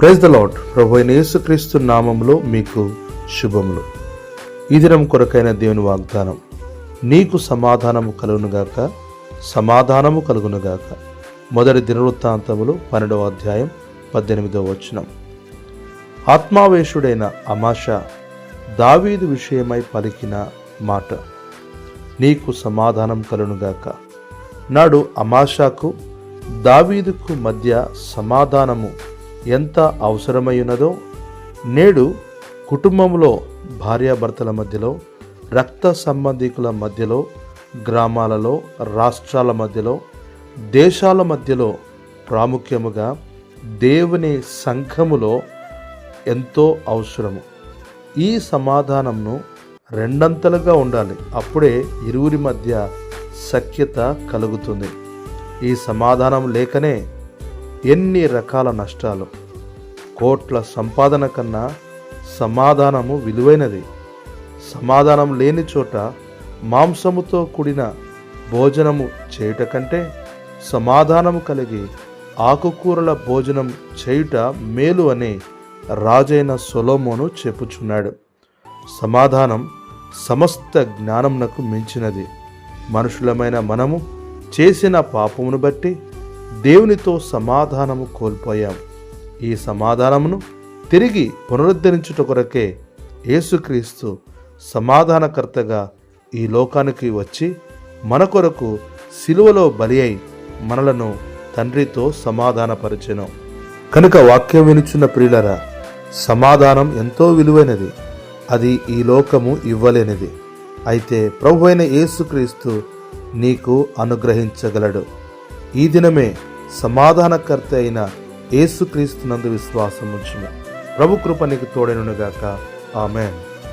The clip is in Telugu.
Praise the lord. ప్రభు అయిన యేసుక్రీస్తు నామములో మీకు శుభములు. ఈ దినం కొరకైన దేవుని వాగ్దానం, నీకు సమాధానము కలుగునుగాక, సమాధానము కలుగునుగాక. మొదటి దినవృత్తాంతములు 12వ అధ్యాయం 18వ వచనం. ఆత్మావేశుడైన అమాషా దావీదు విషయమై పలికిన మాట, నీకు సమాధానం కలుగునుగాక. నాడు అమాషాకు దావీదుకు మధ్య సమాధానము ఎంత అవసరమైనదో నేడు కుటుంబంలో భార్యాభర్తల మధ్యలో, రక్త సంబంధికుల మధ్యలో, గ్రామాలలో, రాష్ట్రాల మధ్యలో, దేశాల మధ్యలో, ప్రాముఖ్యముగా దేవుని సంఘములో ఎంతో అవసరము. ఈ సమాధానంను రెండంతలుగా ఉండాలి. అప్పుడే ఇరువురి మధ్య సఖ్యత కలుగుతుంది. ఈ సమాధానం లేకనే ఎన్ని రకాల నష్టాలు. కోట్ల సంపాదన కన్నా సమాధానము విలువైనది. సమాధానం లేని చోట మాంసముతో కూడిన భోజనము చేయుట కంటే సమాధానము కలిగి ఆకుకూరల భోజనం చేయుట మేలు అని రాజైన సొలొమోను చెప్పుచున్నాడు. సమాధానం సమస్త జ్ఞానమునకు మించినది. మనుషులమైన మనము చేసిన పాపమును బట్టి దేవునితో సమాధానము కోల్పోయాం. ఈ సమాధానమును తిరిగి పునరుద్ధరించుట కొరకే యేసుక్రీస్తు సమాధానకర్తగా ఈ లోకానికి వచ్చి మన కొరకు సిలువలో బలి అయి మనలను తండ్రితో సమాధానపరిచెను. కనుక వాక్యం వినుచున్న ప్రియులరా, సమాధానం ఎంతో విలువైనది. అది ఈ లోకము ఇవ్వలేనిది. అయితే ప్రభువైన యేసుక్రీస్తు నీకు అనుగ్రహించగలడు. ఈ దినమే సమాధానకర్త అయిన యేసుక్రీస్తునందు విశ్వాసం ఉంచుము. ప్రభు కృప నీకు తోడైనగాక. ఆమేన్.